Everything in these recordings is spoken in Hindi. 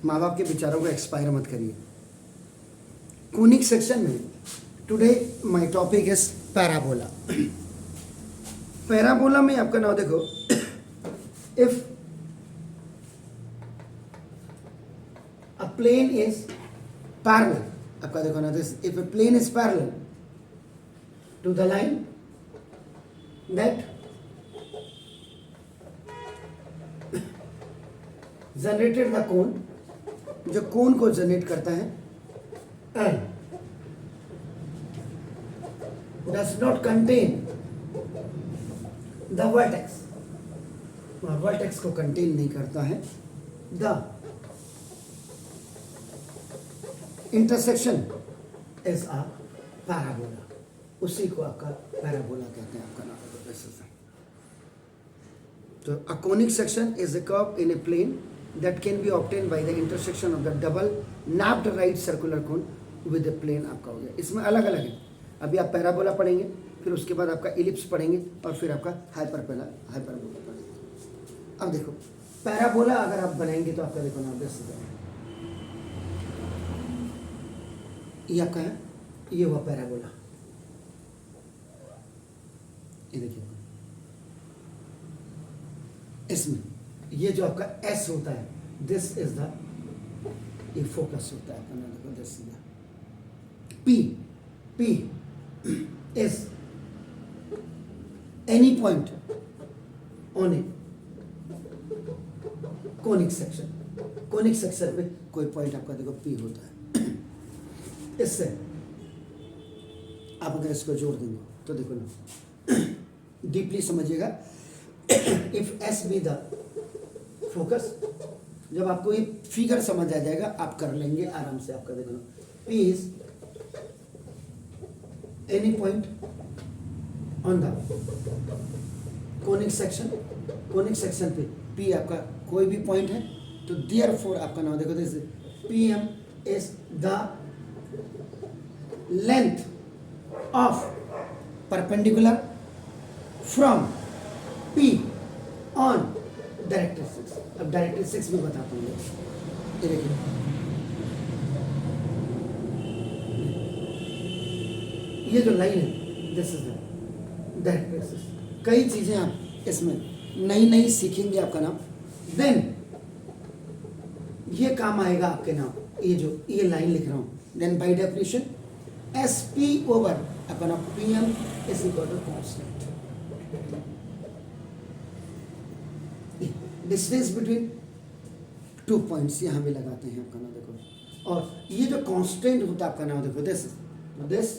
माँ बाप के विचारों को एक्सपायर मत करिए। कोनिक सेक्शन में today my topic is parabola. Parabola में आपका नाम देखो, if a plane is parallel, आपका देखो ना this, if a plane is parallel to the line that generated the cone, जो कोन को जनरेट करता है, and does not contain the vertex, vertex को कंटेन नहीं करता है, the intersection is a parabola, उसी को आपका पैराबोला कहते हैं। आपका नाम तो a conic section is a curve in a plane that can be obtained by the intersection of the double napped right circular cone with the plane। आपका हो गया। इसमें अलग अलग है, अभी आप पैराबोला पढ़ेंगे, फिर उसके बाद आपका इलिप्स पढ़ेंगे, और फिर आपका हाइपरबोला पढ़ेंगे। अब देखो पैराबोला अगर आप बनाएंगे तो आपका देखो ना दस, ये आपका है, ये हुआ पैराबोला, ये देखिए इसमें ये जो आपका एस होता है, दिस इज द, ये फोकस होता है अपना, देखो this is the P, P is any point on A conic section, conic section में कोई पॉइंट आपका देखो पी होता है। इससे आप अगर इसको जोड़ देंगे तो देखो ना, डीपली समझिएगा। If S be the focus, जब आपको ये फिगर समझ आ जाएगा आप कर लेंगे आराम से। आपका देखो P is any point on the conic section, conic section पे पी आपका कोई भी पॉइंट है, तो देयरफॉर आपका नाम देखो this P M is the length of perpendicular from P on directrix. अब डायरेक्ट्रिक्स भी बताता हूँ, ये देखिए ये जो लाइन है दिस इज द डायरेक्ट्रिक्स। कई चीजें आप इसमें नई नई सीखेंगे आपका नाम, देन ये काम आएगा आपके नाम, ये जो ये लाइन लिख रहा हूँ, then by definition S P over आपका नाम P M is equal to constant, distance between two points यहाँ भी लगाते हैं आपका नाम देखो। और ये जो कांस्टेंट होता है आपका नाम देखो, this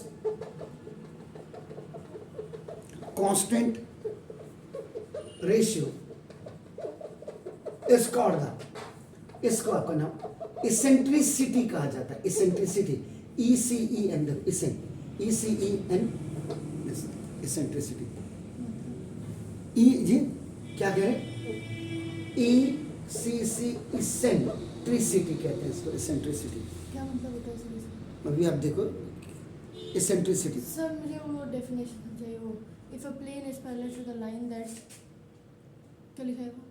constant ratio is called the, इसको आपका नाम इसेंट्रिसिटी कहा जाता है। इसेंट्रिसिटी, ई सी ई एन, ई सी ई एन, इसेंट्रिसिटी। ई जी क्या कह रहे, ई सी सी इसेंट्रिसिटी कहते हैं इसको, इसेंट्रिसिटी। क्या मतलब होता है सर? अभी आप देखो इसेंट्रिसिटी। सर मुझे वो डेफिनेशन चाहिए, वो if a plane is parallel to the line that, क्या लिखा है वो?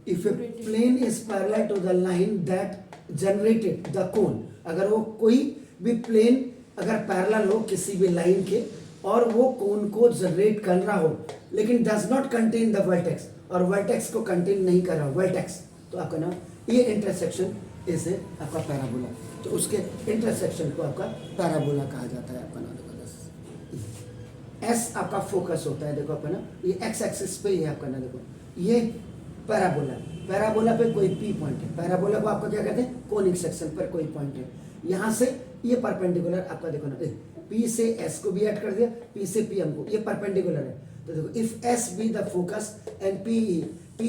If a plane is parallel to the line that generated the cone, अगर वो कोई भी प्लेन अगर पैरेलल हो किसी भी लाइन के और वो कोन को जनरेट कर रहा हो, लेकिन does not contain the vertex, और वर्टेक्स को कंटेन नहीं कर रहा वर्टेक्स, तो आपका नाम ये इंटरसेक्शन इसे आपका पैराबोला, तो उसके इंटरसेक्शन को आपका पैराबोला कहा जाता है। आपका नाम देखो एस आपका फोकस होता है, देखो आपका ना ये एक्स एक्सिस पे ही है आपका ना, देखो ये पैराबोला, पैराबोला पे कोई पी पॉइंट है, पैराबोला को आपका क्या कहते हैं, कोनिक सेक्शन पर कोई पॉइंट है, यहाँ से ये परपेंडिकुलर आपका देखो ना, पी से एस को भी ऐड कर दिया, पी से पी एम को, ये परपेंडिकुलर है, तो देखो if S be the focus and P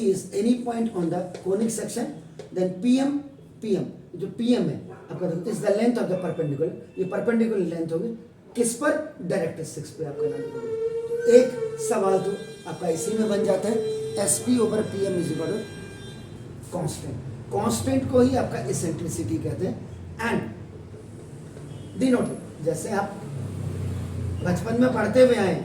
is any point on the conic section, then P M जो पी एम है आपका देखो is the length of the perpendicular, ये परपेंडिकुलर लेंथ होगी किस पर, डायरेक्ट्रिक्स पे। आपका नाम देखो एक सवाल तो आपका इसी में बन जाता है, S P over P M is equal to constant, constant को ही आपका इसेंट्रिसिटी कहते हैं। एंड डिनोटेड, जैसे आप बचपन में पढ़ते हुए आए,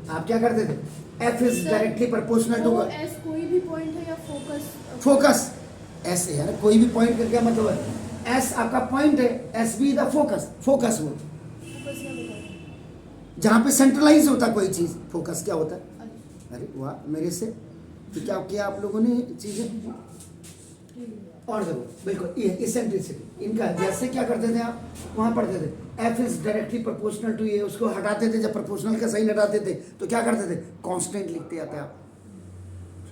आप क्या करते थे, F is directly proportional to S कोई भी पॉइंट है या फोकस? फोकस एस है यार, कोई भी पॉइंट का क्या मतलब है, एस आपका पॉइंट है, S be the focus, focus वो फोकस क्या होता है? जहाँ पे सेंट्रलाइज होता कोई चीज़, फोकस क्या होता है। अच्छा, अरे वाह मेरे से, तो क्या किया आप लोगों ने चीज़ें। ठीक है। और देखो बिल्कुल ये इसेंट्रिसिटी इनका, जैसे क्या करते थे आप वहाँ पढ़ते थे, F is directly proportional to A, उसको हटाते थे, जब प्रोपोर्शनल का सही हटाते थे तो क्या करते थे, कांस्टेंट लिखते आते आप।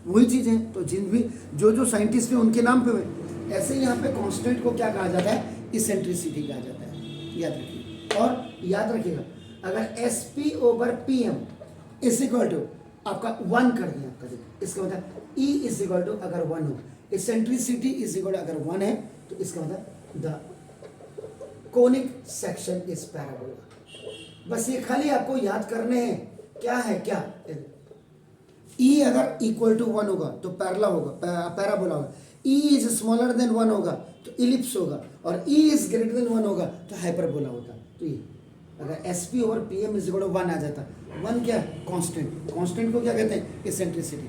वही चीज़ें तो जिन भी जो साइंटिस्ट हैं उनके नाम पे हुए, ऐसे ही यहाँ पे कांस्टेंट को क्या कहा जाता है, इसेंट्रिसिटी कहा जाता है, याद रखिए। और याद रखिएगा अगर S P over P M is equal to आपका 1 कर दिया आपका, देखो इसका मतलब ई इज इक्वल टू अगर 1 हो, इसेंट्रिसिटी इज इक्वल अगर 1 है तो इसका मतलब the conic section is parabola. बस ये खाली आपको याद करने हैं, क्या है क्या, ई अगर इक्वल टू 1 होगा तो पैरेलल होगा, पैराबोला होगा। ई इज स्मॉलर देन 1 होगा तो इलिप्स होगा, और ई इज ग्रेटर देन 1 होगा तो हाइपरबोला होता। तो ये अगर S P over P M is equal to 1 आ जाता, 1 क्या है, कांस्टेंट, कांस्टेंट को क्या कहते हैं, इसेंट्रिसिटी।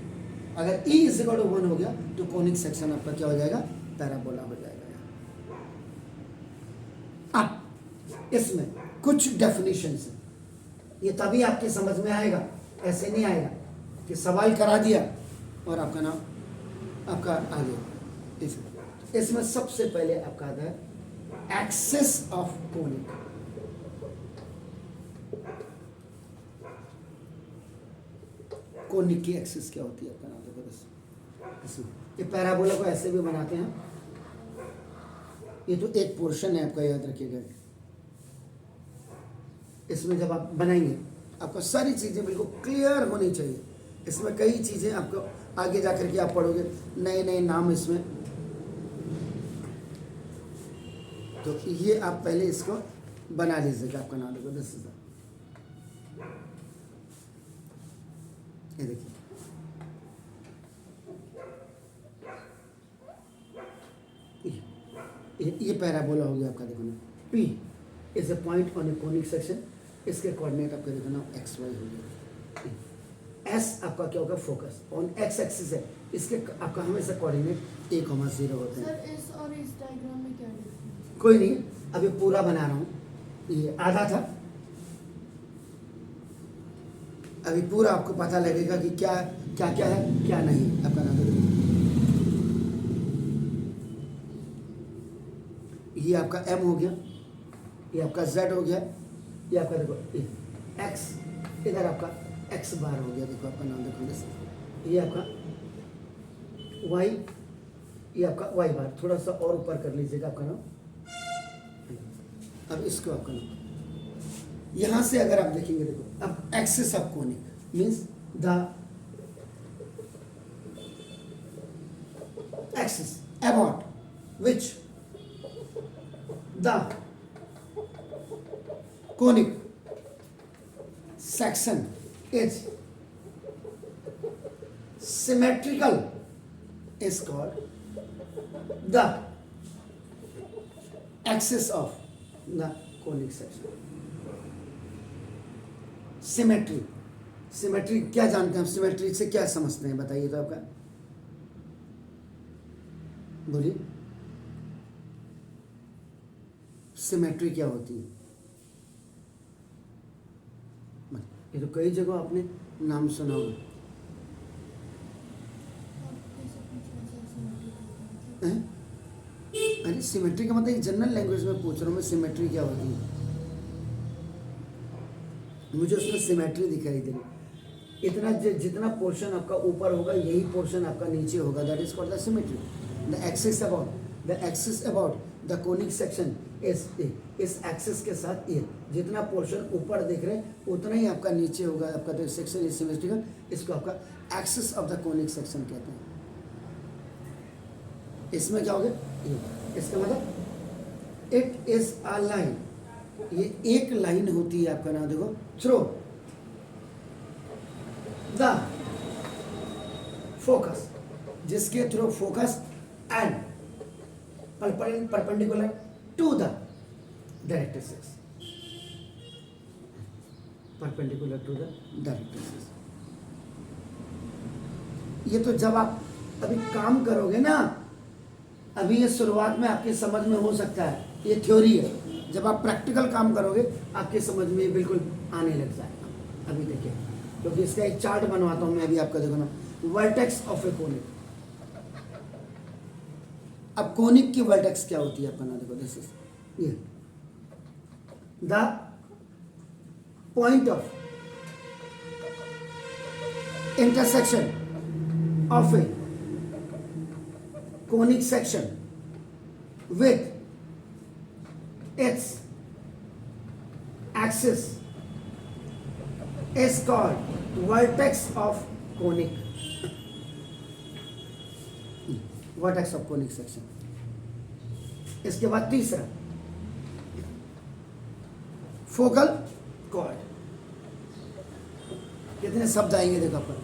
अगर ई इज इक्वल टू 1 हो गया तो कोनिक सेक्शन आपका क्या हो जाएगा, पैराबोला हो जाएगा। अब इसमें कुछ डेफिनेशंस हैं, ये तभी आपके समझ में आएगा, ऐसे नहीं आएगा कि सवाल करा दिया और आपका नाम आपका आ गया। इसमें सबसे पहले आपका आता है एक्सेस ऑफ कोनिक। कोनिक की एक्सिस क्या होती है आपका नाम देखो, बस इसमें ये पैराबोला को ऐसे भी बनाते हैं, ये तो एक पोर्शन है आपका, याद रखिएगा। इसमें जब आप बनाएंगे आपको सारी चीज़ें बिल्कुल क्लियर होनी चाहिए। इसमें कई चीज़ें आपको आगे जाकर के आप पढ़ोगे, नए नए नाम इसमें, तो ये आप पहले इसको बना लीजिएगा। आपका नाम देखो 10,000, ये देखिए ये पैराबोला हो गया आपका, देखो ना P is a point on A conic section, इसके कोऑर्डिनेट आपका देखो ना एक्स वाई हो गया। S आपका क्या होगा, फोकस ऑन एक्स एक्सिस है, इसके आपका हमेशा कोऑर्डिनेट 1,0 होते हैं। सर इस और इस डायग्राम में क्या डिफरेंस है? कोई नहीं, अभी पूरा बना रहा हूँ, ये आधा था, अभी पूरा आपको पता लगेगा कि क्या क्या क्या है क्या नहीं। आपका नाम देखो, ये आपका M हो गया, ये आपका Z हो गया, ये आपका देखो X, इधर आपका X बार हो गया, देखो आपका नाम देखो जैसे, ये आपका Y, ये आपका Y बार, थोड़ा सा और ऊपर कर लीजिएगा आपका नाम। अब इसको आपका नाम यहाँ से अगर आप देखेंगे, देखो अब axis of conic means the axis about which the conic section is symmetrical is called the axis of the conic section. Symmetry, symmetry क्या जानते हैं आप, सिमेट्री से क्या समझते हैं बताइए तो आपका, बोलिए सिमेट्री क्या होती है। ये तो कई जगह आपने नाम सुना होगा, अरे सिमेट्री का मतलब जनरल लैंग्वेज में पूछ रहा हूँ मैं, सिमेट्री क्या होती है, मुझे उसमें सिमेट्री दिखाई दे रही। इतना जितना पोर्शन आपका ऊपर होगा यही पोर्शन आपका नीचे होगा, that is called the symmetry. The axis about the conic section इस एक्सिस के साथ ये जितना पोर्शन ऊपर देख रहे हैं उतना ही आपका नीचे होगा, आपका जो सेक्शन इज सिमेट्रिकल, इसको आपका axis of the conic section कहते हैं। इसमें क्या हो गया, ये इसका मतलब इट इज अ लाइन, ये एक लाइन होती है आपका नाम देखो, थ्रो द फोकस, जिसके through focus and perpendicular to the directrix, perpendicular to the directrix. ये तो जब आप अभी काम करोगे ना अभी ये शुरुआत में आपकी समझ में हो सकता है, ये थ्योरी है, जब आप प्रैक्टिकल काम करोगे आपकी समझ में बिल्कुल आने लग जाएगा। अभी देखिए, क्योंकि इसका एक चार्ट बनवाता हूँ मैं अभी आपका, देखो ना, वर्टेक्स ऑफ ए कोनिक। अब कोनिक की वर्टेक्स क्या होती है आपका ना, देखो दिस इज ये the point of intersection of A conic section with its axis is called vertex of conic. Vertex of conic section. इसके बाद तीसरा फोकल कॉर्ड। कितने शब्द आएंगे देखो पर।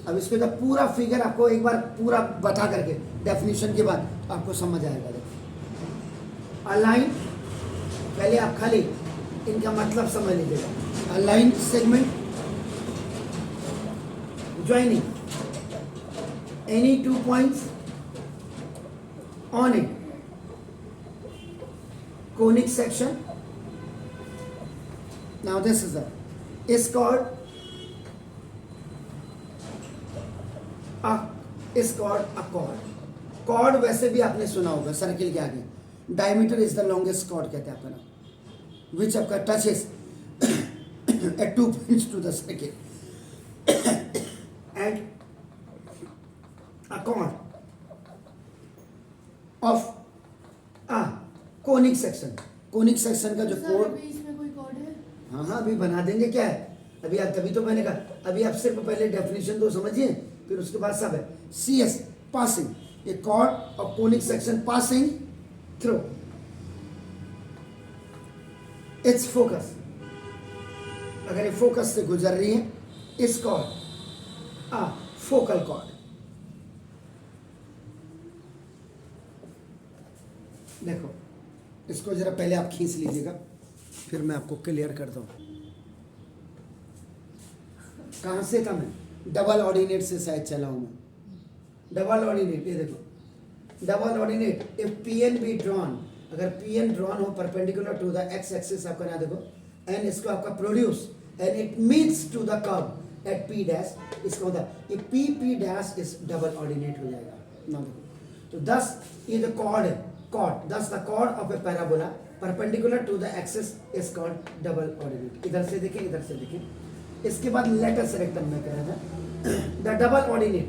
अब इसको जब पूरा फिगर आपको एक बार पूरा बता करके डेफिनेशन के बाद आपको समझ आएगा। देखो अलाइन, पहले आप खाली इनका मतलब समझ लीजिएगा। Align segment joining any two points on it conic section. Now this is called a chord. Chord वैसे भी आपने सुना होगा, सर्किल के आगे diameter is the longest chord कहते हैं आपका, विच आपका touches at 2 points to the circle and a chord of a conic section. conic section का जो सर chord, अभी इसमें कोई कॉर्ड है? हाँ हाँ अभी बना देंगे, क्या है अभी आप, तभी तो मैंने कहा अभी आप सिर्फ पहले डेफिनेशन तो समझिए, फिर उसके बाद सब है। C S passing a chord of conic section passing through its focus. अगर ये फोकस से गुजर रही है, इस कॉर्ड आ फोकल कॉर्ड। देखो इसको जरा पहले आप खींच लीजिएगा, फिर मैं आपको क्लियर करता हूं। कहां से था मैं? डबल ऑर्डिनेट से शायद चला हूं मैं। डबल ऑर्डिनेट, ये देखो double ordinate if P N be drawn, अगर पी एन ड्रॉन हो perpendicular to the X axis आपका ना, देखो एन इसको आपका produce and it meets to the curve at P dash, इसका मतलब ये P P dash is double ordinate हो जाएगा ना। देखो तो दस ये जो कॉर्ड है, chord, thus the chord of a parabola perpendicular to the axis is called double ordinate. इधर से देखें, इधर से देखें। इसके बाद लेटस रेक्टम में कह रहा था द डबल ऑर्डिनेट,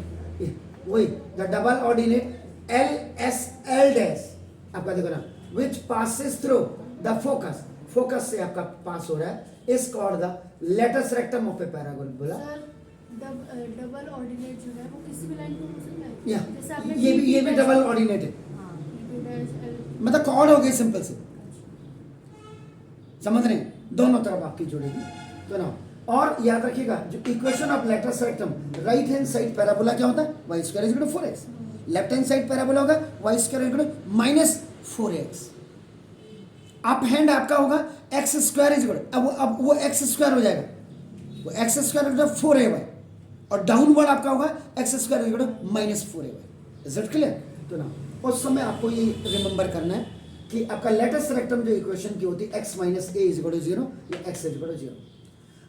वही the double ordinate L S L dash आपका देखो ना, which passes through the focus, focus से आपका पास हो रहा है, is called the latus rectum of a parabola. Sir double ordinate जो है वो किसी भी लाइन को हो सकता है? या जैसे आपने ये भी डबल ऑर्डिनेट है, मतलब कॉर्ड हो गई सिंपल से, समझ रहे हैं, दोनों तरफ आपकी जुड़ेगी तो ना। और याद रखिएगा जो equation of latus rectum, right hand side parabola क्या होता है? Y square is equal to 4x। Left hand side parabola होगा Y square is equal to minus 4x। Up hand आपका होगा एक्स स्क्वायर इज इक्वल, अब वो एक्स स्क्वायर हो जाएगा, वो X square is equal to 4ay, और डाउनवर्ड आपका होगा X square is equal to minus 4ay। Is it clear? तो ना उस समय आपको ये रिमेंबर करना है कि आपका लेटेस्ट रेक्टम जो इक्वेशन की होती है X minus A is equal to 0 या एक्स इज इक्वल टू 0।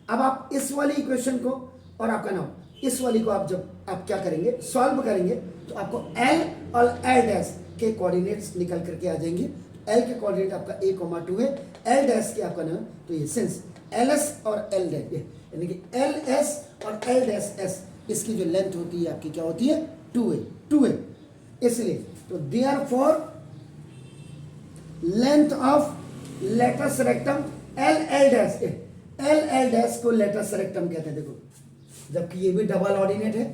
अब आप इस वाली इक्वेशन को और आपका नाम इस वाली को आप जब आप क्या करेंगे, सॉल्व करेंगे, तो आपको एल और एल डैश के कोऑर्डिनेट्स निकल करके आ जाएंगे। एल के कोऑर्डिनेट आपका a, 2 है, एल डैश के आपका नाम, तो ये सिंस एल एस और एल डैश, यानी कि एल एस और एल डैश एस, इसकी जो लेंथ होती है आपकी क्या होती है? 2a। इसलिए तो therefore length of latus rectum L L dash, L L dash को लेटस रेक्टम कहते हैं। देखो जबकि ये भी डबल ऑर्डिनेट है,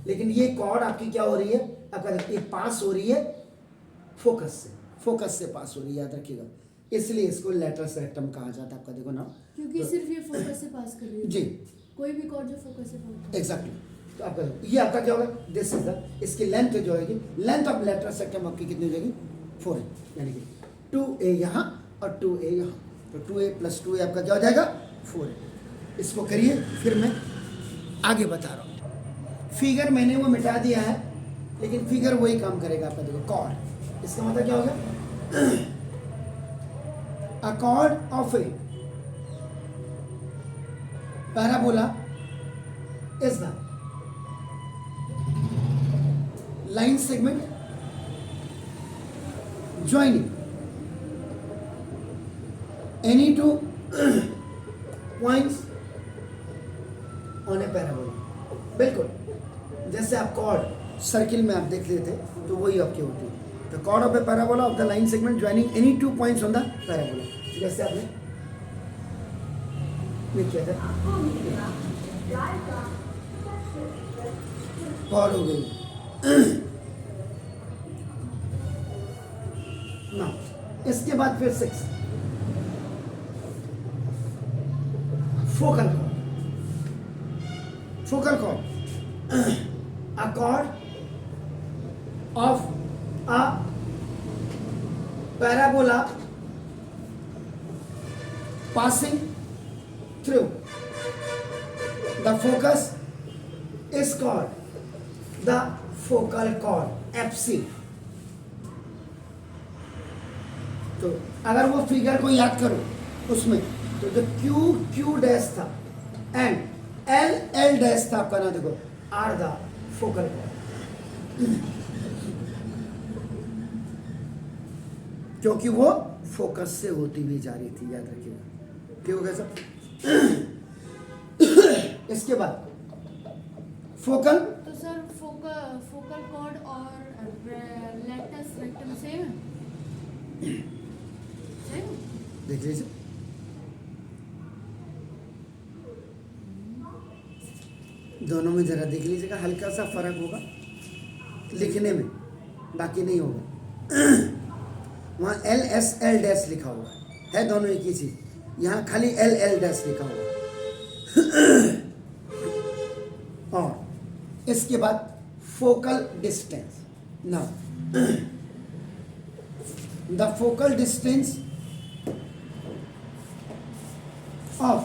लेकिन ये कॉर्ड आपकी क्या हो रही है? आपका ये पास हो रही है फोकस से पास हो रही है, याद रखिएगा, इसलिए इसको लेटस रेक्टम कहा जाता है आपका। देखो ना, क्योंकि तो, सिर्फ ये फोकस से पास कर रही है जी कोई भी कॉर्ड जो फोकस से पास एग्जैक्टली। तो आपका ये आपका क्या होगा? दिस इज द, इसकी लेंथ जो होगी, लेंथ ऑफ लेटस रेक्टम आपकी कितनी हो जाएगी? 4 है, यानी कि 2a यहाँ और 2a यहाँ, तो 2a प्लस 2a आपका क्या हो जाएगा? 4 है। इसको करिए, फिर मैं आगे बता रहा हूँ। फिगर मैंने वो मिटा दिया है, लेकिन फिगर वही काम करेगा आपका। देखो कॉर्ड इसका मतलब क्या हो गया? A chord of a parabola is the line segment joining any two points on a parabola. बिल्कुल जैसे आप कॉर्ड सर्किल में आप देख लेते तो वही आपकी होती है. The chord of a parabola of the line segment joining any two points on the parabola. जैसे आपने ये किया था, कॉर्ड हो गई ना. इसके बाद फिर 6 focal cord. Focal cord a chord of a parabola passing through the focus is called the focal chord FC. तो अगर वो फिगर को याद करो उसमें तो जो Q डैश था एंड L डैश था आपका ना, देखो आर द फोकल कॉर्ड. क्योंकि वो फोकस से होती हुई जा रही थी, याद रखिएगा. ठीक हो गया सब. इसके बाद फोकल. तो सर फोकल कॉर्ड और लैटिस रेक्टम सेम है? सेम देख लीजिए. दोनों में जरा देख लीजिएगा, हल्का सा फर्क होगा लिखने में, बाकी नहीं होगा. वहाँ L डैश लिखा हुआ है, दोनों एक ही चीज. यहाँ खाली L डैश लिखा हुआ है. और इसके बाद focal distance. Now the focal distance of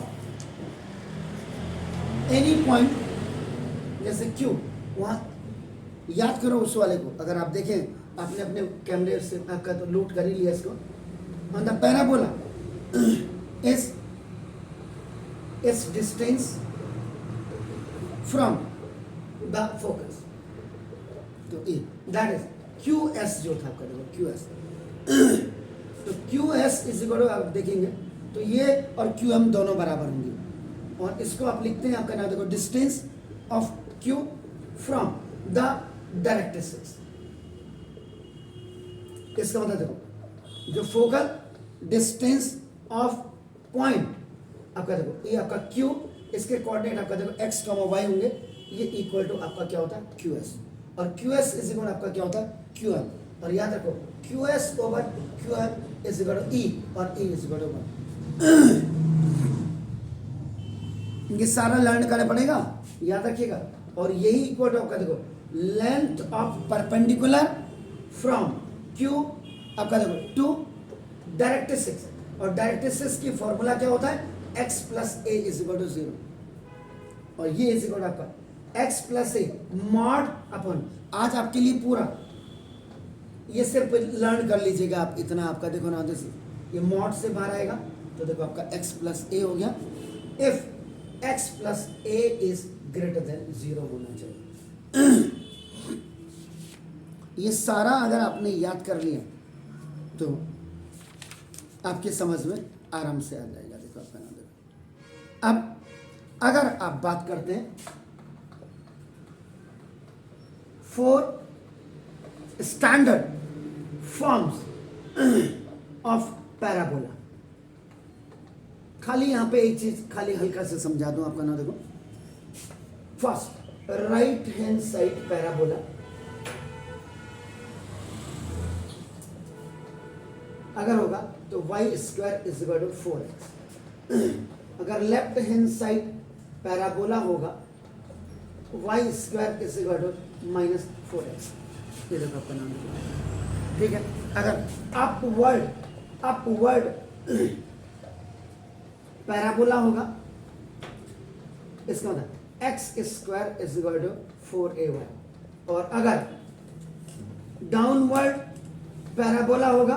any point जैसे Q, वहाँ याद करो उस वाले को. अगर आप देखें, आपने अपने कैमरे से आपका तो लूट कर ही लिया इसको. On the parabola is distance from the focus. तो E दैट इज QS जो था आपका, देखो QS. तो QS इज इक्वल टू, आप देखेंगे तो ये और QM दोनों बराबर होंगे. और इसको आप लिखते हैं आपका नाम, देखो distance of Q from the directrix. इसका मतलब देखो जो फोकल डिस्टेंस ऑफ पॉइंट आपका, देखो ये आपका Q, इसके कोऑर्डिनेट आपका देखो x, y होंगे. ये इक्वल टू आपका क्या होता है QS. और QS इज इक्वल आपका क्या होता है QM. और याद रखो QS over QM is equal to E, और E इज इक्वल टू 1. ये सारा लर्न करना पड़ेगा, याद रखिएगा. और यही इक्वल टू आपका देखो length of perpendicular from Q आपका देखो टू डायरेक्ट्रिक्स. और डायरेक्ट्रिक्स की फॉर्मूला क्या होता है x plus a is equal to 0. और ये इज इक्वल टू आपका x plus a mod upon. आज आपके लिए पूरा ये सिर्फ लर्न कर लीजिएगा आप इतना. आपका देखो ना, जैसे ये मॉड से बाहर आएगा तो देखो आपका x प्लस a हो गया. If x plus a is greater then 0 होना चाहिए. ये सारा अगर आपने याद कर लिया तो आपके समझ में आराम से आ जाएगा. देखो आपका नाम. देखो अब अगर आप बात करते हैं 4 स्टैंडर्ड फॉर्म्स ऑफ पैराबोला. खाली यहां पे एक चीज खाली हल्का से समझा दूं आपका नाम. देखो first right hand side parabola, अगर होगा तो y square is equal to 4x. अगर लेफ्ट हैंड साइड पैराबोला होगा y square is equal to -4x. ये देखो आपका नाम. ठीक है. अगर अपवर्ड पैराबोला होगा, इसका मतलब x square is equal to 4ay. और अगर डाउनवर्ड पैराबोला होगा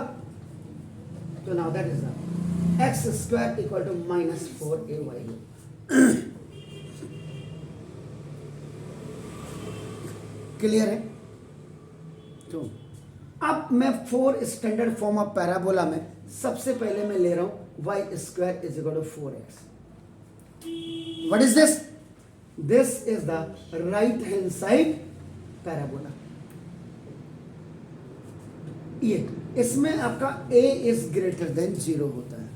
तो now that is the X square equal to -4ay। Clear है? तो अब मैं 4 स्टैंडर्ड फॉर्म ऑफ पैराबोला में सबसे पहले मैं ले रहा हूं y square is equal to 4x। What is this? This is the right hand side parabola. ये इसमें आपका a इज ग्रेटर देन 0 होता है।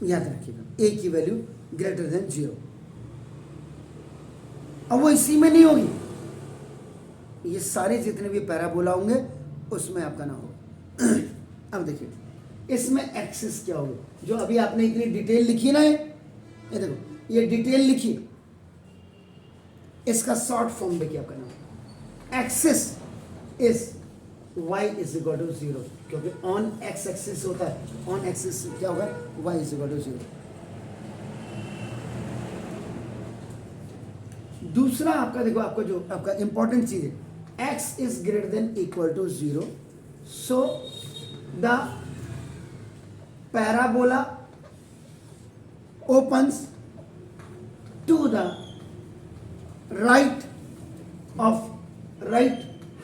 याद रखिएगा, a की वैल्यू ग्रेटर देन 0। अब वो इसी में नहीं होगी, ये सारे जितने भी पैराबोला होंगे उसमें आपका ना होगा। अब देखिए इसमें एक्सिस क्या होगी, जो अभी आपने इतनी डिटेल लिखी ना, ये देखो ये डिटेल लिखी, इसका शॉर्ट फॉर्म देखिए आपका नाम axis is y is equal to 0, क्योंकि ऑन एक्स एक्सिस होता है, ऑन एक्सिस क्या होगा y इज इक्वल टू 0। दूसरा आपका देखो, आपका जो आपका इंपॉर्टेंट चीज है, x is greater than equal to 0, so the parabola opens to the right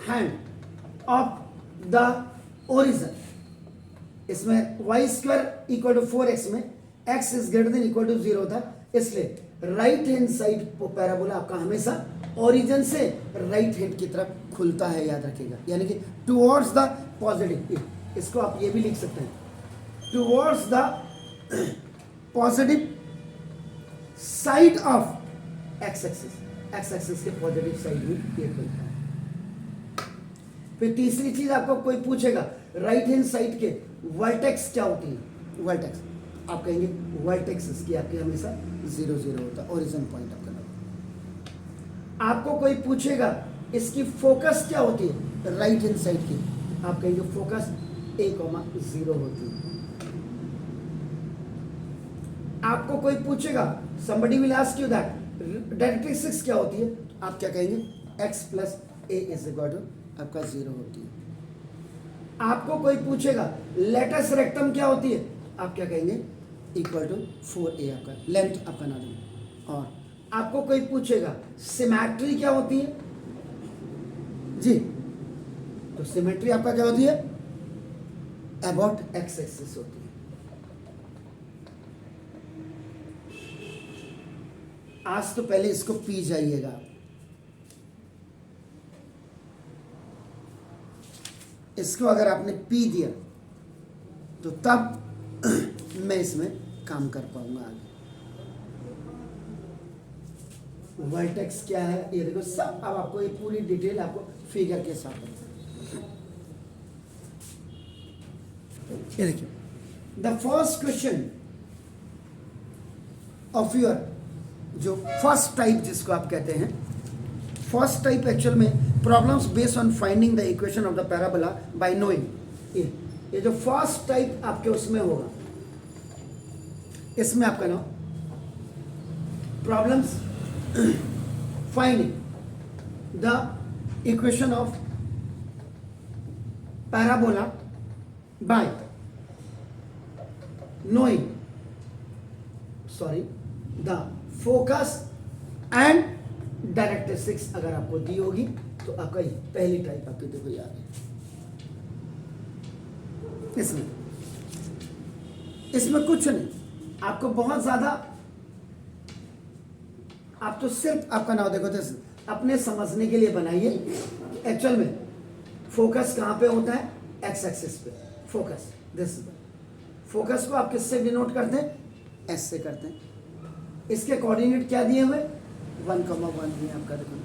hand of the origin। इसमें y square equal to 4x में x is greater than equal to 0 था, इसलिए राइट हैंड साइड पैराबोला आपका हमेशा ओरिजिन से राइट हैंड की तरफ खुलता है, याद रखिएगा, यानी कि टुवर्ड्स द पॉजिटिव। इसको आप ये भी लिख सकते हैं, towards the positive side of x axis, x axis के पॉजिटिव साइड में ये खुलता है। फिर तीसरी चीज आपको कोई पूछेगा राइट हैंड साइड के वर्टेक्स क्या होती है, वर्टेक्स आप कहेंगे वर्टेक्स इसकी आपके हमेशा 0 0 होता है, ओरिजिन पॉइंट आपका नाम। आपको कोई पूछेगा इसकी फोकस क्या होती है राइट हैंड साइड की, आप कहेंगे फोकस a,0 होती है। आपको कोई पूछेगा somebody will ask you that directrix क्या होती है, आप क्या कहेंगे x plus a is equal to आपका 0 होती है। आपको कोई पूछेगा लेटस रेक्टम क्या होती है, आप क्या कहेंगे इक्वल टू 4a आपका लेंथ आपका नाम। और आपको कोई पूछेगा सिमेट्री क्या होती है जी, तो सिमेट्री आपका क्या होती है अबाउट एक्स एक्सिस होती है। आज तो पहले इसको पी जाइएगा, इसको अगर आपने पी दिया तो तब मैं इसमें काम कर पाऊंगा आगे। वर्टेक्स क्या है ये देखो सब, अब आपको ये पूरी डिटेल आपको फिगर के साथ ये देखिए। The first question of your जो फर्स्ट टाइप जिसको आप कहते हैं, फर्स्ट टाइप एक्चुअल में problems based on finding the equation of the parabola bye knowing, ये जो फर्स्ट टाइप आपके उसमें होगा, इसमें आपका नाम problems finding the equation of parabola bye knowing the focus and directrix अगर आपको दी होगी तो आपका ये पहली टाइप आपकी देखो याद है। इसमें कुछ नहीं, आपको बहुत ज्यादा, आप तो सिर्फ आपका नाम देखो तो अपने समझने के लिए बनाइए एक्चुअल में फोकस कहां पे होता है, एक्स एक्सिस पे फोकस। दिस फोकस को आप किससे डिनोट करते हैं, एस से करते हैं। इसके कोऑर्डिनेट क्या दिए हुए 1,1 दिए आपका देखो।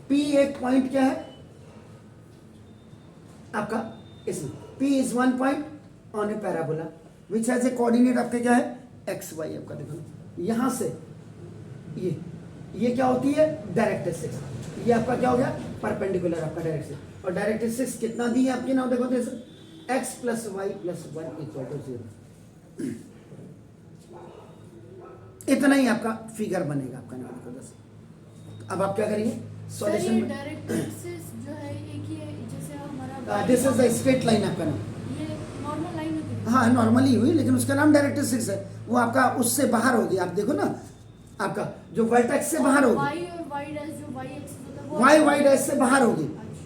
P एक पॉइंट क्या है आपका, इसमें P is 1 point on A parabola which has a coordinate आपके क्या है एक्स वाई आपका देखो। यहां से ये क्या होती है डायरेक्ट्रिक्स, ये आपका क्या हो गया परपेंडिकुलर आपका डायरेक्ट्रिक्स। और डायरेक्ट्रिक्स कितना दी है आपकी नाम देखो तो X plus Y plus 1 equal to 0। इतना ही आपका फिगर बनेगा आपका नाम को 10। अब आप क्या करेंगे सर ये सॉल्यूशन डायरेक्ट एक्सिस जो है एक ही है, जैसे हमारा this is the straight line आपका नाम। ये नॉर्मल लाइन है। हाँ नॉर्मली हुई, लेकिन उसका नाम डायरेक्ट्रिक्स है, वो आपका उससे बाहर होगी। आप देखो ना, आपका जो वर्टेक्स से बाहर होगी, वाई और वाई डैश जो वाई एक्सिस होता है वो वाई वाई डैश से बाहर होगी, अच्छा।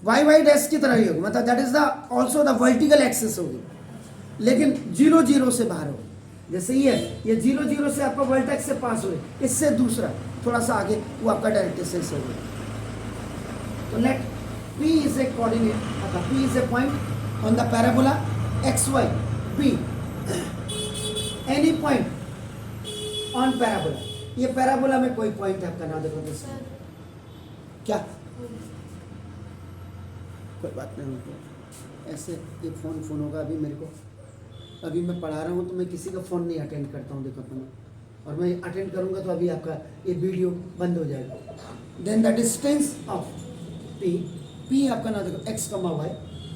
वाई वाई डैश की तरह ही होगी, मतलब that is the also the vertical axis होगी, लेकिन 0 0 से बाहर होगी। जैसे ये 0 0 से आपका वर्टेक्स से पास हुए, इससे दूसरा थोड़ा सा आगे वो आपका डायरेक्ट्रिक्स होगी। तो late P is a coordinate, P is a point on the parabola xy P, any point on parabola। ये पैराबोला में कोई पॉइंट है आपका, ना देखो तो सर क्या, कोई बात नहीं उनको ऐसे, ये फोन होगा अभी मेरे को, अभी मैं पढ़ा रहा हूँ तो मैं किसी का फ़ोन नहीं अटेंड करता हूँ, देखो तुम, और मैं अटेंड करूँगा तो अभी आपका ये वीडियो बंद हो जाएगा। Then the distance of P आपका ना देखो x, y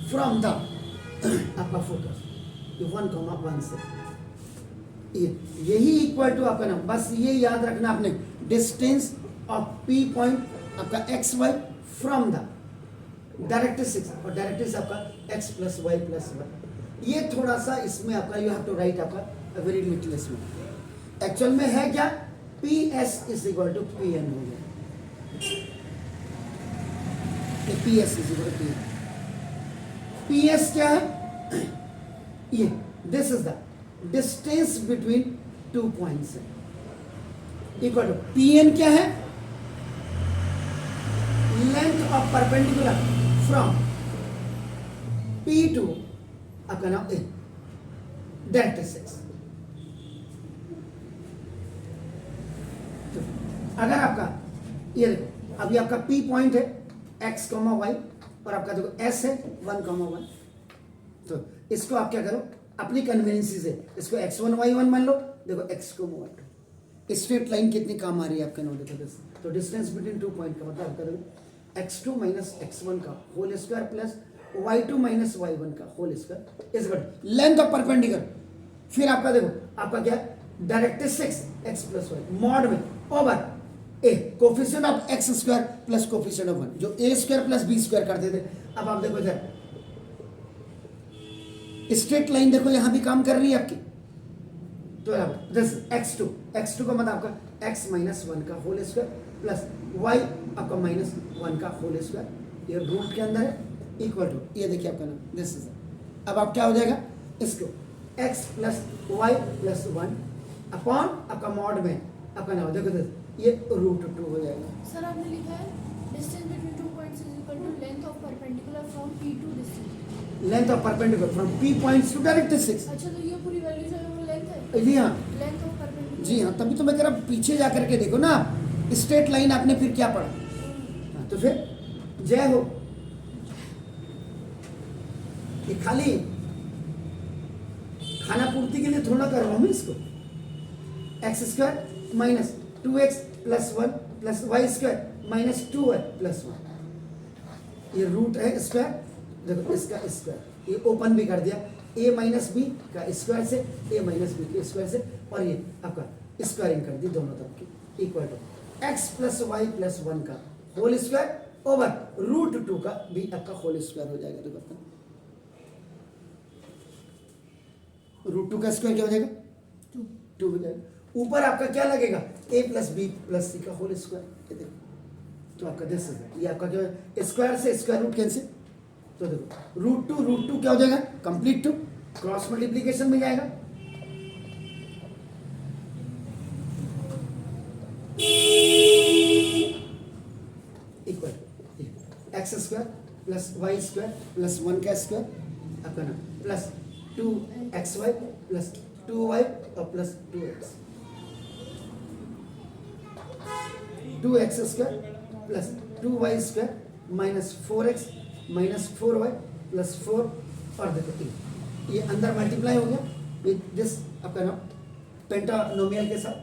फ्रॉम द आपका फोकस 1, 1 से, यही इक्वल टू आपका नाम, बस ये याद रखना आपने, डिस्टेंस ऑफ P पॉइंट आपका x y from the directrix, और डायरेक्ट्रिक्स आपका x plus Y plus one. ये थोड़ा सा इसमें आपका यू हैव टू राइट आपका वेरी लिटिल इसमें, एक्चुअल में है क्या, P S is equal to P N हो गया, P S is equal to P S क्या है, ये this is the distance between 2 points equal to P N क्या है, length of perpendicular from P to आपका नाम ए डायरेक्ट्रिक्स। अगर आपका ये देखो, अभी आपका P पॉइंट है x, y, और आपका देखो S है 1, 1, तो इसको आप क्या करो, अपनी कन्वीनियंस से इसको x1 y1 मान लो, देखो x को y2, स्ट्रेट लाइन कितनी काम आ रही है आपके नोट, देखो तो डिस्टेंस बिटवीन 2 पॉइंट का मतलब आपका देखो x2 माइनस x1 का whole square plus y2 minus y1 का whole square is but length of perpendicular, फिर आपका देखो आपका क्या directrix x plus y mod में over a coefficient of x square plus coefficient of 1, जो a square plus b square करते थे। अब आप देखो इधर स्ट्रेट लाइन देखो यहां भी काम कर रही है आपकी, तो दिस x2 का मतलब आपका x माइनस 1 का होल स्क्वायर प्लस y आपका माइनस 1 का होल स्क्वायर, ये रूट के अंदर है, इक्वल टू ये देखिए आपका नाम दिस इज। अब आप क्या हो जाएगा, इसको x plus Y plus 1 upon आपका मॉड में आपका नाम देखो ये √2 हो जाएगा। सर आपने लिखा है distance between 2 points is equal to length of perpendicular from P to distance, length of perpendicular from P points to directrix. अच्छा तो ये पूरी वैल्यू जो है वो लेंथ है, जी हाँ, लेंथ ऑफ परपेंडिकुलर, जी हाँ, तभी तो मैं कह रहा हूँ पीछे जा करके देखो ना, स्ट्रेट लाइन आपने फिर क्या पढ़ा, हाँ, तो फिर जय हो, ये खाली खाना पूर्ति के लिए थोड़ा कर रहा हूँ मैं इसको, X square minus 2x plus 1 plus Y square minus 2y plus 1, ये रूट है स्क्वायर, देखो इसका स्क्वायर, ये ओपन भी कर दिया, a माइनस बी का स्क्वायर से a माइनस बी के स्क्वायर से, और ये आपका स्क्वायरिंग कर दी दोनों तरफ की, equal to x plus Y plus 1 का होल स्क्वायर ओवर √2 का भी आपका होल स्क्वायर हो जाएगा। देखो √2 का स्क्वायर क्या हो जाएगा, 2 हो जाएगा, ऊपर आपका क्या लगेगा, a प्लस बी प्लस सी का होल स्क्वायर, ये देखो तो आपका दिस है, ये आपका क्या है, स्क्वायर से स्क्वायर रूट कैंसिल, तो देखो √2 क्या हो जाएगा, कंप्लीट टू क्रॉस मल्टीप्लीकेशन में जाएगा, equal X square plus Y square plus 1 का स्क्वायर आपका ना प्लस 2xy प्लस 2y और plus 2x, 2x square plus 2y square minus 4x minus 4y plus 4, और देखो ये अंदर मल्टीप्लाई हो गया विद दिस आपका नाम पेंटानोमियल के साथ,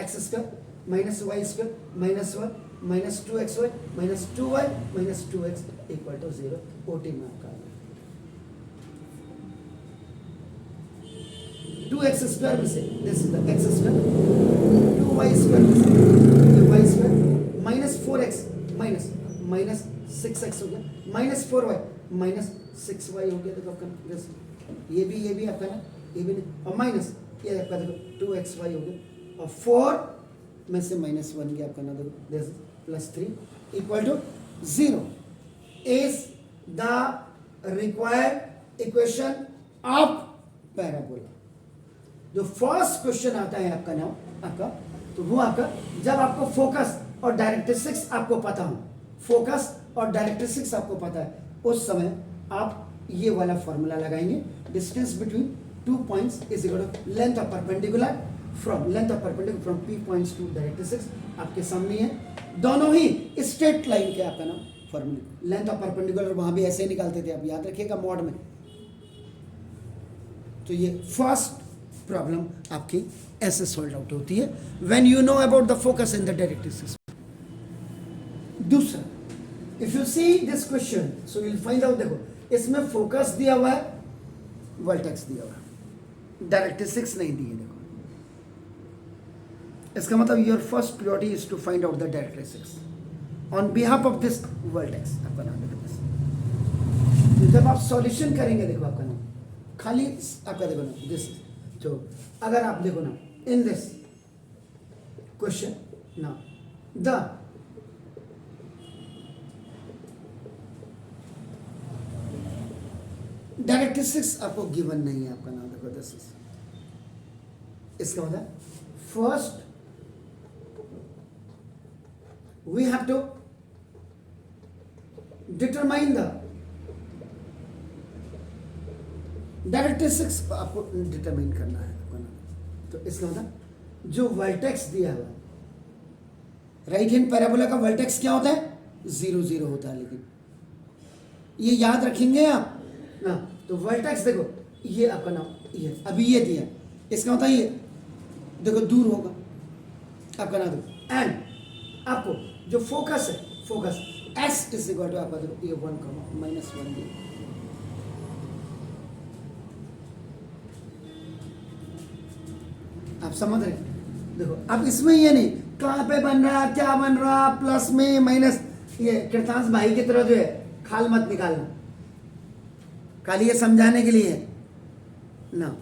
X square minus Y square minus 1 minus 2xy minus 2y minus 2x equal to 0, ओटी में आपका 2x स्क्वायर में से this is the x square, 2y square में से y square minus minus 6x हो गया, माइनस 4y माइनस 6y हो गया। देखो आपका जैसे ये भी आपका ना, ये भी नहीं, और माइनस ये आपका देखो 2xy हो गया, और 4 में से माइनस 1 गया आपका ना, देखो this plus 3 equal to 0 is the required equation of parabola. जो फर्स्ट क्वेश्चन आता है आपका ना आपका, तो वो आपका जब आपको फोकस और डायरेक्ट्रिक्स आपको पता हो, फोकस और डायरेक्ट्रिक्स आपको पता है, उस समय आप ये वाला फॉर्मूला लगाएंगे, distance between 2 points is equal to length of perpendicular from P points to directrix आपके सामने है। दोनों ही स्ट्रेट लाइन के आपका नाम फॉर्मूला, लेंथ ऑफ परपेंडिकुलर वहां भी ऐसे ही निकालते थे, आप याद रखिएगा मॉड में। तो ये फर्स्ट प्रॉब्लम आपकी ऐसे सॉल्व आउट होती है when you know about the focus in the directrix. दूसरा, if you see this question so you will find out, देखो इसमें फोकस दिया हुआ है, वर्टेक्स दिया हुआ है, डायरेक्ट्रिक्स नहीं दी है। देखो इसका मतलब your first priority is to find out the directrix on behalf of this vertex. आपका नाम देखो, जब आप सॉल्यूशन करेंगे, देखो आपका नाम खाली आपका देखो ना दिस, तो अगर आप देखो ना इन दिस क्वेश्चन ना द डायरेक्ट्रिक्स आपको गिवन नहीं है, आपका नाम देखो दिस इज, इसका मतलब first we have to determine the directrix, आपको डिटरमाइन करना है आपका नाम। तो इसका मतलब जो वर्टेक्स दिया हुआ राइट हैंड पैराबोला का वर्टेक्स क्या होता है, 0 0 होता है, लेकिन ये याद रखेंगे आप ना। तो वर्टेक्स देखो ये आपका नाम ये अभी ये दिया, इसका मतलब ये देखो दूर होगा आपका नाम देखो, एंड आपको जो फोकस है, focus S is equal to आपका देखो ये 1 माइनस 1 दिया। आप समझ रहे हैं? देखो अब इसमें ये नहीं कहाँ पे बन रहा क्या बन रहा, प्लस में माइनस, ये कृतांश भाई की तरह जो है खाल मत निकालना, खाली ये समझाने के लिए है ना।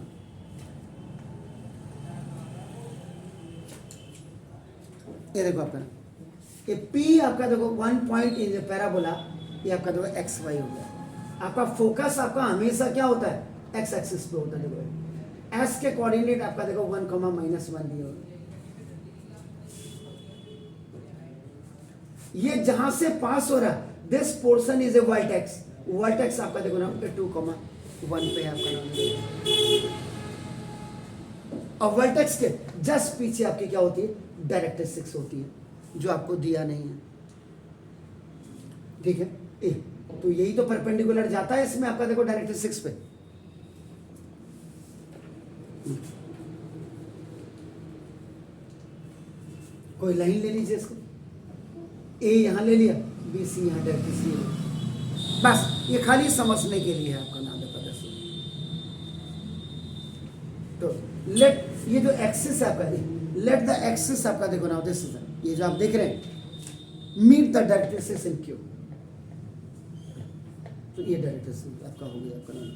ये देखो आपका ये P आपका देखो 1 पॉइंट इन पैराबोला, ये आपका देखो एक्स वाई हो गया। आपका फोकस आपका हमेशा क्या होता है, एक्स एक्सिस पे होता है। देखो एस के कोऑर्डिनेट आपका देखो 1 माइनस 1 दिए होगा। ये जहां से पास हो रहा है this portion is a vertex, vertex आपका देखो ना 2,1 पे आपका नाम, और वर्टेक्स के जस्ट पीछे आपकी क्या होती है, डायरेक्ट्रिक्स होती है, जो आपको दिया नहीं है। ठीक है, ए तो यही तो परपेंडिकुलर जाता है इसमें आपका देखो डायरेक्ट्रिक्स पे। कोई लाइन ले लीजिए इसको, ए यहां ले लिया, बी सी यहां डायरेक्ट्रिक्स, बस ये खाली समझने के लिए है आपका नाम है पता से। तो लेट ये जो एक्सिस है आपका, लेट द एक्सिस आपका देखो ना दिस इज, ये जो आप देख रहे हैं meet the directrix in Q, तो ये डायरेक्ट्रिक्स आपका हो गया आपका नाम।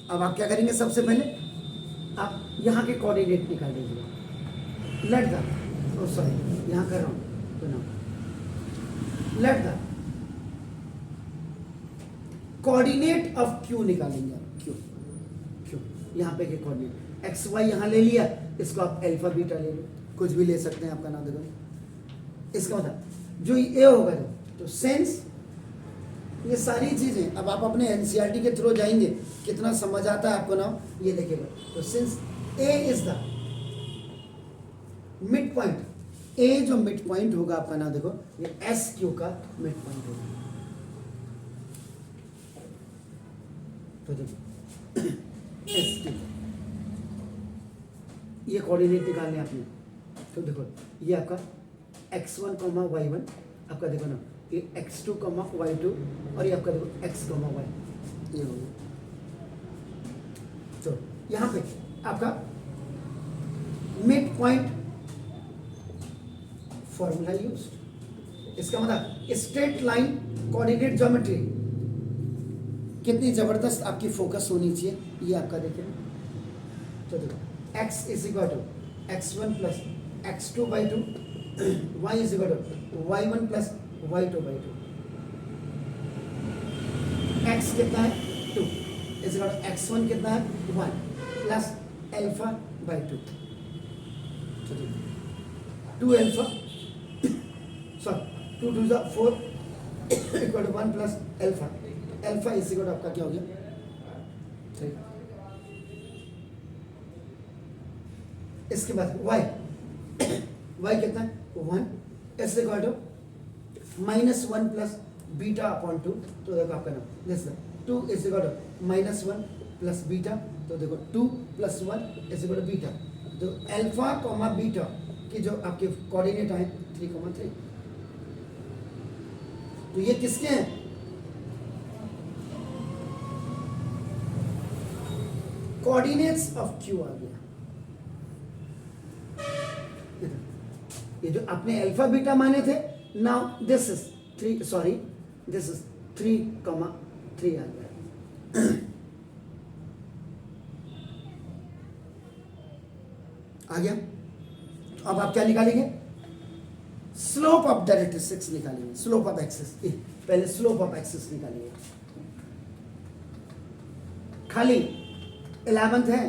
अब आप क्या करेंगे, सबसे पहले आप यहाँ के कोऑर्डिनेट निकाल दीजिए, लेट द सॉरी यहाँ कर रहा हूँ तो ना, let the coordinate of Q निकालेंगे आप, क्यू क्यू यहाँ पे के कोऑर्डिनेट एक्स वाई यहाँ ले लिया, इसको आप अल्फा बीटा ले लो, कुछ भी ले सकते हैं आपका नाम देखो। इसका मतलब जो ए होगा तो सेंस, ये सारी चीजें अब आप अपने एनसीईआरटी के थ्रू जाएंगे, कितना समझ आता है आपको ना ये देखिएगा। तो since A is the mid point, A जो मिड पॉइंट होगा आपका ना देखो ये एस क्यू का मिड पॉइंट होगा। तो देखो एस क्यू ये कोऑर्डिनेट निकालने आपने, तो देखो ये आपका x1, y1 आपका देखो ना ये x2, y2 और ये आपका देखो x, y ये हो गया। तो यहाँ पे आपका मिड पॉइंट फॉर्मूला यूज, इसका मतलब स्ट्रेट लाइन कोऑर्डिनेट ज्योमेट्री कितनी जबरदस्त आपकी फोकस होनी चाहिए, ये आपका देखिए। तो देखो x is equal to x1 plus x2 by 2, y is equal to y1 plus y2 by 2, x कितना है 2 इज इक्वल टू x1 कितना है 1 plus alpha by 2, 2 alpha sorry 2 2 जा 4 equal to 1 plus alpha, alpha is equal to आपका क्या हो गया 3। इसके बाद y y कितना है 1 is equal to -1 plus beta upon 2, तो देखो आपका नाम this 2 is equal to -1 plus beta, तो देखो 2 plus 1 is equal to beta, तो अल्फा कॉमा बीटा की जो आपके कोऑर्डिनेट आए 3,3, तो ये किसके हैं कोऑर्डिनेट्स ऑफ क्यू आ गया। ये जो आपने अल्फा बीटा माने थे, now this is 3 sorry this is 3,3 आ गया। आ गया। तो अब आप क्या निकालेंगे, स्लोप ऑफ डायरेक्ट्रिक्स निकालेंगे, स्लोप ऑफ एक्सिस, पहले स्लोप ऑफ एक्सिस निकालेंगे। खाली 11th है,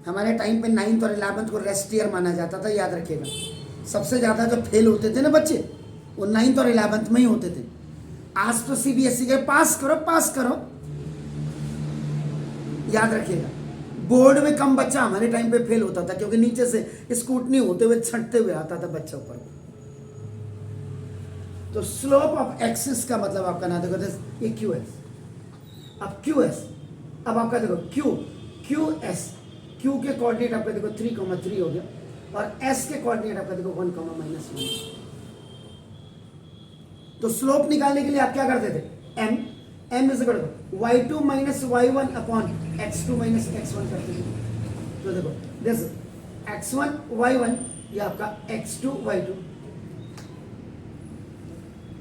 हमारे टाइम पे 9th और 11th को रेस्ट ईयर माना जाता था, याद रखिएगा। सबसे ज्यादा जो फेल होते थे ना बच्चे, वो 9th और 11th में ही होते थे। आज तो सीबीएसई के पास करो, याद रखिएगा। बोर्ड में कम बच्चा हमारे टाइम पे फेल होता था, क्योंकि नीचे से स्कूटनी होते हुए छटते हुए आता था बच्चा ऊपर। तो स्लोप ऑफ एक्सिस का मतलब आपका ना देखो ये क्यू एस, अब क्यू एस, अब आपका देखो क्यू एस, क्यू के कोऑर्डिनेट आपका देखो 3,3 हो गया, और एस के कोऑर्डिनेट आपका देखो 1,-1। तो स्लोप निकालने के लिए आप क्या करते थे, m is equal to y2 minus y1 upon x2 minus x1 करते थे। तो देखो दिस x1 y1 ये आपका x2 y2,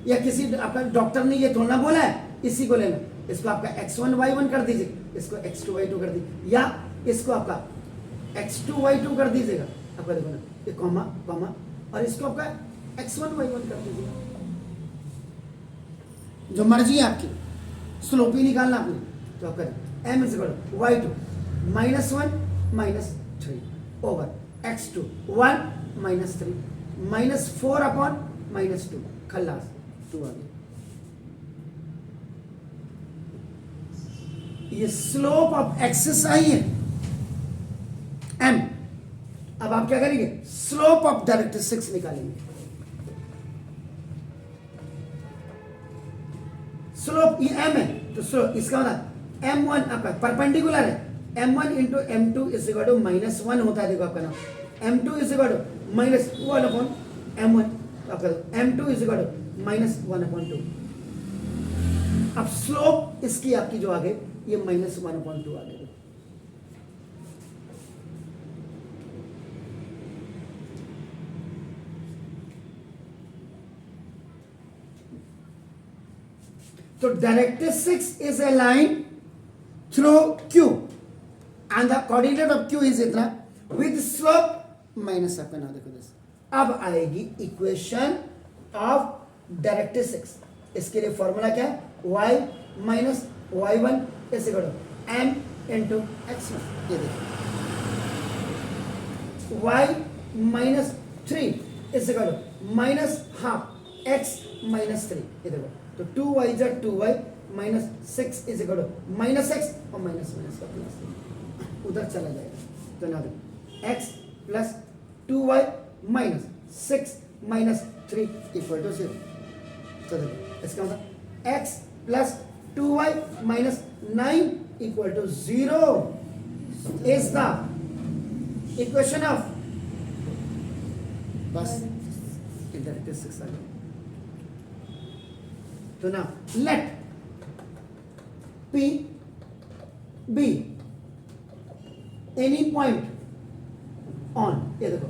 या किसी आपका डॉक्टर ने ये थोड़ा बोला है इसी को लेना, इसको आपका x1 y1 कर दीजिए, इसको x2 y2 कर दीजिए, या इसको आपका x2 y2 कर दीजिएगा, आपका देखो ना ये कॉमा कॉमा, और इसको आपका x1 y1 कर दीजिएगा, जो मर्जी है आपकी, स्लोप ही निकालना आपने। तो आपका m is equal to y2 -1 -3 over x2 1 -3 -4 upon -2, खल्लास 2 आ गया। ये स्लोप ऑफ एक्सिस आई है m। अब आप क्या करेंगे, स्लोप ऑफ डायरेक्ट्रिक्स निकालेंगे। स्लोप ये m है, तो स्लोप इसका मतलब m1 आपका परपेंडिकुलर है, m1 into m2 is equal to -1 होता है। देखो आपका नाम m2 is equal to -1 upon m1, आपका m2 is equal to -1 upon 2। अब स्लोप इसकी आपकी जो आ गई ये -1 अपॉन 2 आ गई। So directrix is a line through Q and the coordinate of Q is इतना with slope minus आपका ना देखो this। अब आएगी इक्वेशन ऑफ डायरेक्ट्रिक्स। इसके लिए फॉर्मूला क्या है, y minus y1 is equal to m into x1। ये देखिए y minus 3 is equal to minus half x minus 3। ये देखो तो 2y जा 2y minus 6 is equal to minus x और माइनस माइनस का प्लस उधर चला जाएगा। तो ना देखो x plus 2y minus 6 minus 3 equal to 0। तो देखो इसका मतलब x plus 2y minus 9 equal to 0 is the equation of, बस डायरेक्ट्रिक्स आ गया। तो ना late P be any point on, ये देखो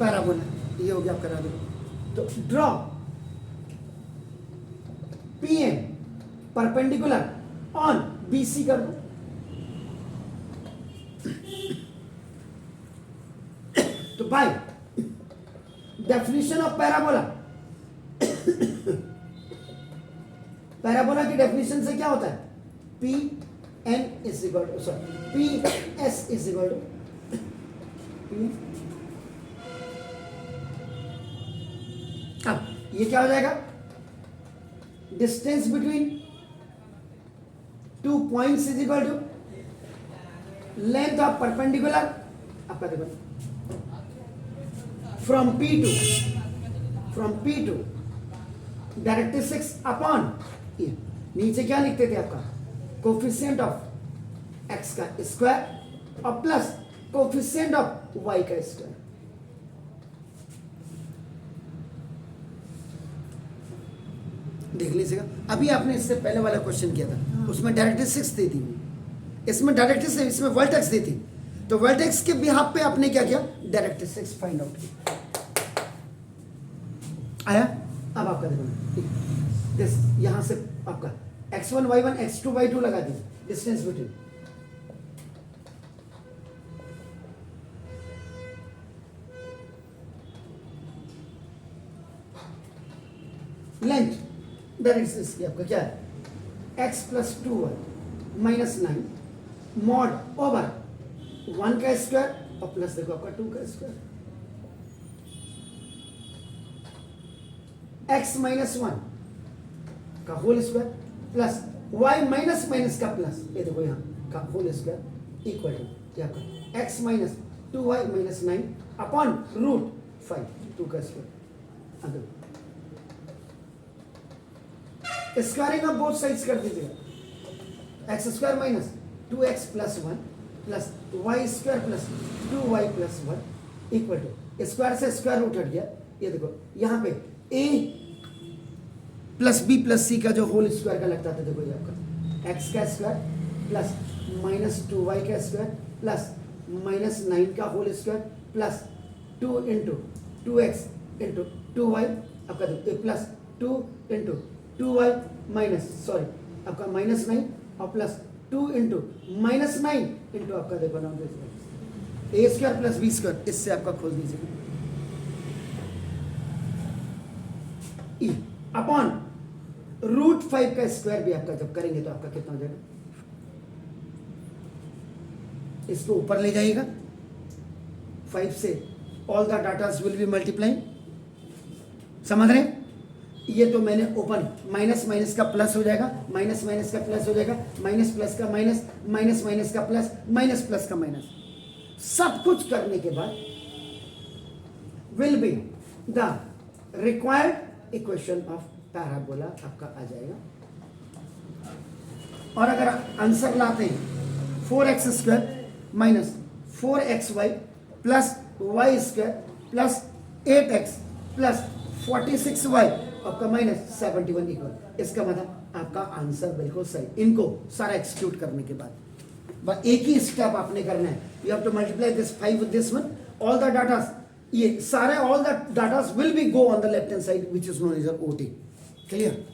पैराबोला ये हो गया आप करा दो। तो draw P N perpendicular on B C कर दो। तो by definition of parabola, parabola की डेफिनेशन से क्या होता है, P N is equal to sorry P S is equal to P. अब ये क्या हो जाएगा, distance between two points is equal to length of perpendicular, आपका देखो from P to directrix upon ये नीचे क्या लिखते थे आपका, कोफिशिएंट ऑफ x का स्क्वायर और प्लस कोफिशिएंट ऑफ y का स्क्वायर। देख लीजिएगा, अभी आपने इससे पहले वाला क्वेश्चन किया था, उसमें डायरेक्ट्रिक्स दी थी, इसमें डायरेक्ट्रिक्स, इसमें वर्टेक्स दी थी। तो वर्टेक्स के बिहाफ पे आपने क्या किया, डायरेक्ट्रिक्स फाइंड आउट किया। आया, अब आपका देखो दिस, यहां से आपका x1 y1 x2 y2 लगा दी, डिस्टेंस बिटवीन लेंथ डायरेक्ट्रिक्स की आपका क्या है, x plus 2y minus 9 mod over 1 का स्क्वायर और प्लस देखो आपका 2 का स्क्वायर, x माइनस 1 का whole square plus y minus minus का प्लस, ये देखो यहाँ का होल स्क्वायर इक्वल टू क्या आपका x minus 2y minus 9 upon root 5 2 का स्क्वायर। अगर स्क्वायरिंग ऑफ बोथ साइड्स कर दीजिएगा, x square minus 2x plus 1 plus Y square plus 2y plus 1 equal to square से स्क्वायर रूट हट गया। ये देखो यहाँ पे a plus b plus c का जो होल स्क्वायर का लगता था, देखो ये आपका x का स्क्वायर प्लस माइनस 2y का स्क्वायर प्लस माइनस 9 का whole square plus 2 into 2x into 2y आपका देखो plus 2 into 2y minus sorry आपका माइनस 9 और प्लस 2 इंटू माइनस 9 इंटू आपका देखो ना ए स्क्वायर प्लस बी स्क्वायर, इससे आपका खोल दीजिए ई अपॉन रूट 5 का स्क्वायर भी आपका जब करेंगे तो आपका कितना हो जाएगा, इसको ऊपर ले जाइएगा 5 से all the datas will be multiplying, समझ रहे हैं। ये तो मैंने ओपन माइनस माइनस का प्लस हो जाएगा, माइनस माइनस का प्लस हो जाएगा, माइनस प्लस का माइनस, माइनस माइनस का प्लस, माइनस प्लस का माइनस, सब कुछ करने के बाद will be the required equation of parabola आपका आ जाएगा। और अगर आंसर लाते हैं 4x square minus 4xy plus Y square plus 8x plus 46y आपका माइनस 71 इक्वल, इसका मतलब आपका आंसर बिल्कुल सही। इनको सारा एक्सक्यूट करने के बाद बस एक ही स्टेप आपने करना है, you have to multiply this 5 with this one, all the datas, ये सारे all the datas will be go on the left hand side which is known as OT. Clear.